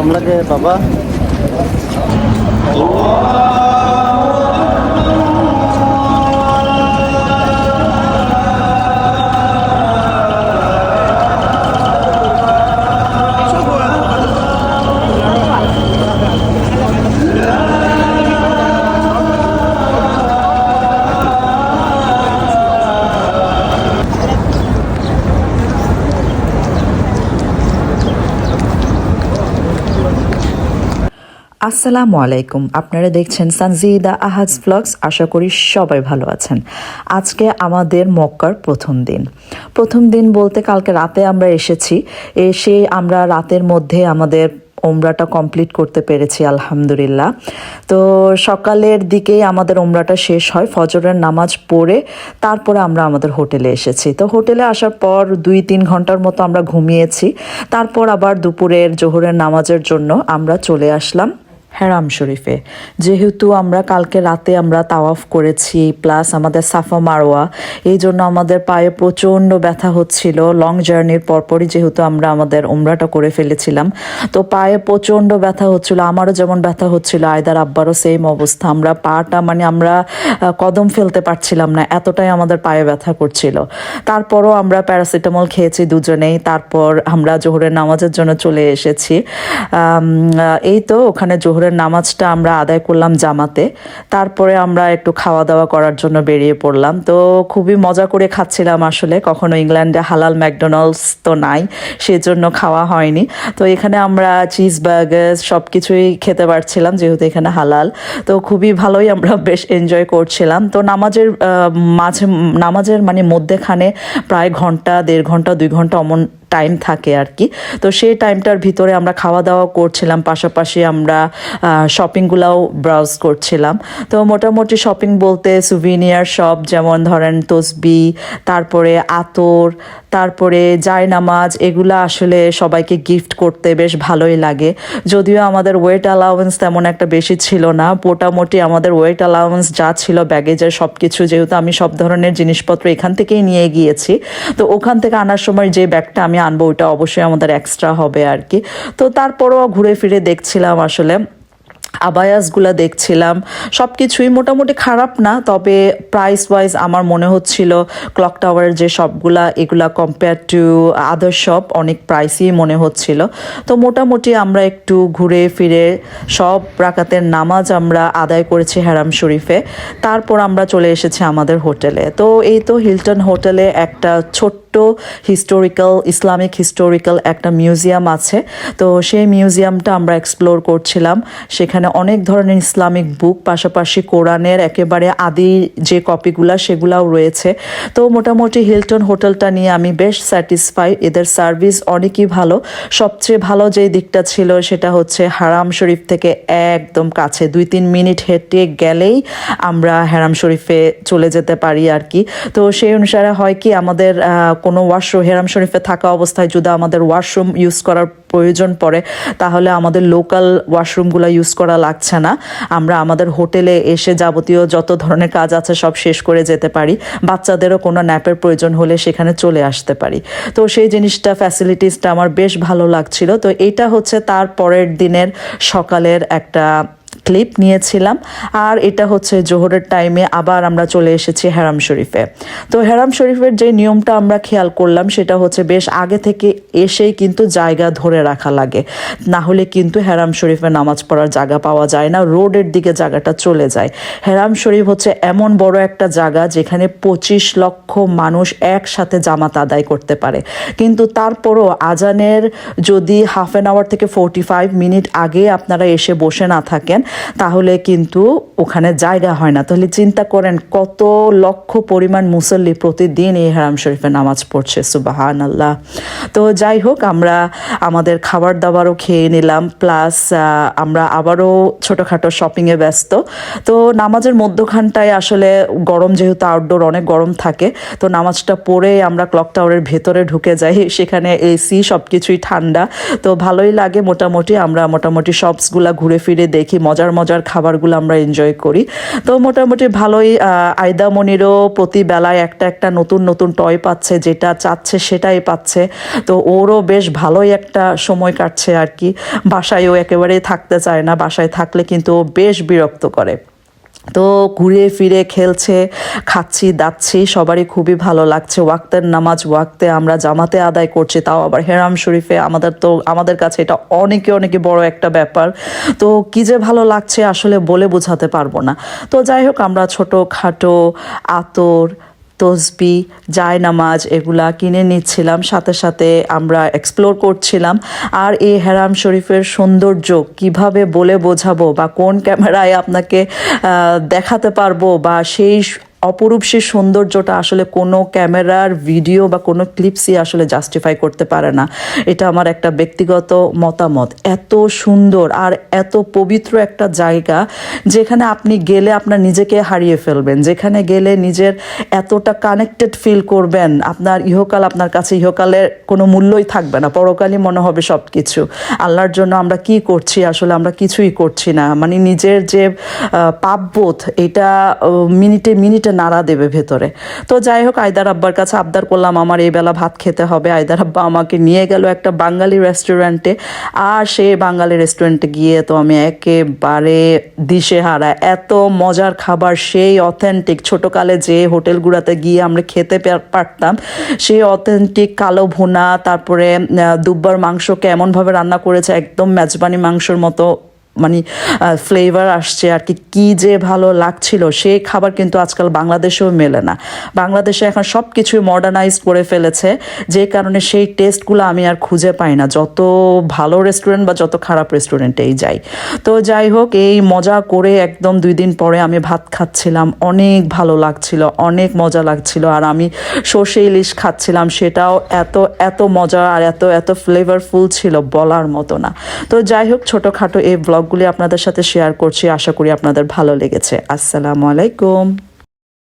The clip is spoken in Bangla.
গরম লাগে বাবা। আসসালামু আলাইকুম, আপনারা দেখছেন সানজিদা আহাজ ব্লগস। আশা করি সবাই ভালো আছেন। আজকে আমাদের মক্কার প্রথম দিন বলতে কালকে রাতে আমরা এসে আমরা রাতের মধ্যে আমাদের ওমরাটা কমপ্লিট করতে পেরেছি আলহামদুলিল্লাহ। তো সকালের দিকেই আমাদের ওমরাটা শেষ হয়, ফজরের নামাজ পড়ে তারপরে আমরা আমাদের হোটেলে এসেছি। তো হোটেলে আসার পর 2-3 ঘন্টার মতো আমরা ঘুমিয়েছি। তারপর আবার দুপুরের জোহরের নামাজের জন্য আমরা চলে আসলাম হেরাম শরীফে। যেহেতু আমরা কালকে রাতে আমরা তাওয়াফ করেছি প্লাস আমাদের সাফা মারোয়া, এই জন্য আমাদের পায়ে প্রচণ্ড ব্যথা হচ্ছিল। লং জার্নির পরপরই যেহেতু আমরা আমাদের উমরাটা করে ফেলেছিলাম, তো পায়ে প্রচণ্ড ব্যথা হচ্ছিল। আমারও যেমন ব্যথা হচ্ছিল, আয়দার আব্বারও সেম অবস্থা। আমরা পাটা আমরা কদম ফেলতে পারছিলাম না, এতটাই আমাদের পায়ে ব্যথা করছিল। তারপরও আমরা প্যারাসিটামল খেয়েছি দুজনেই। তারপর আমরা জোহরের নামাজের জন্য চলে এসেছি। এই তো ওখানে জোহরের নামাজটা আমরা আদায় করলাম জামাতে। তারপরে আমরা একটু খাওয়া দাওয়া করার জন্য বেরিয়ে পড়লাম। তো খুবই মজা করে খাচ্ছিলাম। আসলে কখনো ইংল্যান্ডে হালাল ম্যাকডোনাল্ডস তো নাই, সেজন্য খাওয়া হয়নি। তো এখানে আমরা চিজ বার্গার সব কিছুই খেতে পারছিলাম যেহেতু এখানে হালাল। তো খুবই ভালোই আমরা বেশ এনজয় করছিলাম। তো নামাজের মধ্যেখানে প্রায় ঘন্টা, 1.5 ঘন্টা, 2 ঘন্টা অমন টাইম থাকে আর কি। তো সেই টাইমটার ভিতরে আমরা খাওয়া দাওয়া করছিলাম, পাশাপাশি আমরা শপিংগুলোও ব্রাউজ করছিলাম। তো মোটামুটি শপিং বলতে সুভিনিয়ার শপ, যেমন ধরেন তসবি, তারপরে আতর, তারপরে জায়নামাজ, এগুলো আসলে সবাইকে গিফট করতে বেশ ভালোই লাগে। যদিও আমাদের ওয়েট অ্যালাউন্স তেমন একটা বেশি ছিল না, মোটামুটি আমাদের ওয়েট অ্যালাউন্স যা ছিল ব্যাগেজের সব কিছু, যেহেতু আমি সব ধরনের জিনিসপত্র এখান থেকেই নিয়ে গিয়েছি, তো ওখান থেকে আনার সময় যে ব্যাগটা আমি আনবো ওইটা অবশ্যই আমাদের এক্সট্রা হবে আর কি। তো তারপরও ঘুরে ফিরে দেখছিলাম, আসলে আবায়াসগুলো দেখছিলাম। সব কিছুই মোটামুটি খারাপ না, তবে প্রাইস ওয়াইজ আমার মনে হচ্ছিল ক্লক টাওয়ারের যে শপগুলা এগুলা কম্পেয়ার টু আদার শপ অনেক প্রাইসই মনে হচ্ছিল। তো মোটামুটি আমরা একটু ঘুরে ফিরে সব রাকাতের নামাজ আমরা আদায় করেছি হেরাম শরীফে। তারপর আমরা চলে এসেছি আমাদের হোটেলে। তো এই তো হিলটন হোটেলে একটা ছোট্ট ইসলামিক হিস্টোরিক্যাল একটা মিউজিয়াম আছে। তো সেই মিউজিয়ামটা আমরা এক্সপ্লোর করছিলাম। সেখানে অনেক ধরনের ইসলামিক বুক, পাশাপাশি কোরআনের একেবারে আদি যে কপিগুলা সেগুলাও রয়েছে। তো মোটামুটি হিলটন হোটেলটা নিয়ে আমি বেশ স্যাটিসফাই। এদের সার্ভিস অনেকই ভালো। সবচেয়ে ভালো যেই দিকটা ছিল সেটা হচ্ছে হারাম শরীফ থেকে একদম কাছে, 2-3 মিনিট হেঁটে গেলেই আমরা হারাম শরীফে চলে যেতে পারি আর কি। তো সেই অনুসারে হয় কি, আমাদের কোনো ওয়াশরুম, হেরাম শরীফে থাকা অবস্থায় যদি আমাদের ওয়াশরুম ইউজ করার প্রয়োজন পড়ে, তাহলে আমাদের লোকাল ওয়াশরুমগুলো ইউজ করা লাগছে না। আমরা আমাদের হোটেলে এসে যাবতীয় যত ধরনের কাজ আছে সব শেষ করে যেতে পারি। বাচ্চাদেরও কোনো ন্যাপের প্রয়োজন হলে সেখানে চলে আসতে পারি। তো সেই জিনিসটা, ফ্যাসিলিটিসটা আমার বেশ ভালো লাগছিল। তো এটা হচ্ছে তার পরের দিনের সকালের একটা ক্লিপ নিয়েছিলাম। আর এটা হচ্ছে জোহরের টাইমে আবার আমরা চলে এসেছি হেরাম শরীফে। তো হেরাম শরীফের যে নিয়মটা আমরা খেয়াল করলাম সেটা হচ্ছে বেশ আগে থেকে এসেই কিন্তু জায়গা ধরে রাখা লাগে, না হলে কিন্তু হেরাম শরীফে নামাজ পড়ার জায়গা পাওয়া যায় না, রোডের দিকে জায়গাটা চলে যায়। হেরাম শরীফ হচ্ছে এমন বড় একটা জায়গা যেখানে 25 লক্ষ মানুষ একসাথে জামাত আদায় করতে পারে। কিন্তু তারপরও আজানের যদি হাফ অ্যান আওয়ার থেকে 45 মিনিট আগে আপনারা এসে বসে না থাকেন, তাহলে কিন্তু ওখানে জায়গা হয় না। তাহলে চিন্তা করেন কত লক্ষ পরিমাণ মুসল্লি প্রতিদিন এই হারাম শরীফে নামাজ পড়ছে, সুবহানাল্লাহ। তো যাই হোক, আমরা আমাদের খাবার দাবারও খেয়ে নিলাম, প্লাস আমরা আবারও ছোটোখাটো শপিংয়ে ব্যস্ত। তো নামাজের মধ্যখানটায় আসলে গরম, যেহেতু আউটডোর অনেক গরম থাকে, তো নামাজটা পড়ে আমরা ক্লক টাওয়ারের ভেতরে ঢুকে যাই। সেখানে এসি, সব কিছুই ঠান্ডা, তো ভালোই লাগে। মোটামুটি আমরা শপসগুলা ঘুরে ফিরে দেখি, মজার মজার খাবারগুলো আমরা এনজয় করি। তো মোটামুটি ভালোই, আয়দা মনিরও প্রতি বেলায় একটা একটা নতুন নতুন টয় পাচ্ছে, যেটা চাচ্ছে সেটাই পাচ্ছে। তো ওরও বেশ ভালোই একটা সময় কাটছে আর কি। বাসায়ও একেবারেই থাকতে চায় না, বাসায় থাকলে কিন্তু ও বেশ বিরক্ত করে। তো ঘুরে ফিরে খেলছে, খাচ্ছি দাচ্ছি, সবারই খুবই ভালো লাগছে। ওয়াক্তের নামাজ ওয়াক্তে আমরা জামাতে আদায় করছি, তাও আবার হেরাম শরীফে। আমাদের কাছে এটা অনেক বড় একটা ব্যাপার। তো কি যে ভালো লাগছে আসলে বলে বোঝাতে পারবো না। তো যাই হোক, আমরা ছোটোখাটো আতর, তসবি, জায়নামাজ এগুলা কিনে নিচ্ছিলাম, সাথে সাথে আমরা এক্সপ্লোর করছিলাম। আর এই হেরাম শরীফের সৌন্দর্য কিভাবে বলে বোঝাবো বা কোন ক্যামেরায় আপনাকে দেখাতে পারবো, বা সেই অপরূপ সেই সৌন্দর্যটা আসলে কোনো ক্যামেরার ভিডিও বা কোনো ক্লিপসই আসলে জাস্টিফাই করতে পারে না। এটা আমার একটা ব্যক্তিগত মতামত। এত সুন্দর আর এত পবিত্র একটা জায়গা, যেখানে আপনি গেলে আপনার নিজেকে হারিয়ে ফেলবেন, যেখানে গেলে নিজের এতটা কানেক্টেড ফিল করবেন, আপনার ইহকাল, আপনার কাছে ইহকালের কোনো মূল্যই থাকবে না, পরকালই মনে হবে সব কিছু। আল্লাহর জন্য আমরা কি করছি, আসলে আমরা কিছুই করছি না। মানে নিজের যে পাপবোধ, এটা মিনিটে মিনিটে নাড়া দেবে ভেতরে। তো যাই হোক, আয়দার আব্বার কাছে আবদার করলাম আমার এই বেলা ভাত খেতে হবে। আয়দার আব্বা আমাকে নিয়ে গেল একটা বাঙালি রেস্টুরেন্টে। আর সেই বাঙালি রেস্টুরেন্টে গিয়ে তো আমি একেবারে দিশেহারা। এত মজার খাবার, সেই অথেন্টিক ছোটকালে যে হোটেলগুলোতে গিয়ে আমরা খেতে পারতাম, সেই অথেন্টিক কালো ভুনা, তারপরে দুব্বার মাংসকে এমনভাবে রান্না করেছে একদম মেজবানি মাংসর মতো, মানে ফ্লেভার আসছে আর কি। কী যে ভালো লাগছিল সেই খাবার, কিন্তু আজকাল বাংলাদেশেও মেলে না। বাংলাদেশে এখন সব কিছুই মডার্নাইজ করে ফেলেছে, যে কারণে সেই টেস্টগুলো আমি আর খুঁজে পাই না, যত ভালো রেস্টুরেন্ট বা যত খারাপ রেস্টুরেন্টেই যাই। তো যাই হোক, এই মজা করে একদম 2 দিন পরে আমি ভাত খাচ্ছিলাম, অনেক ভালো লাগছিল, অনেক মজা লাগছিল। আর আমি সর্ষে ইলিশ খাচ্ছিলাম, সেটাও এত এত মজা আর এত এত ফ্লেভারফুল ছিল, বলার মতো না। তো যাই হোক, ছোটোখাটো এই ব্লগগুলি আপনাদের সাথে শেয়ার করছি, আশা করি আপনাদের ভালো লেগেছে। আসসালামু আলাইকুম।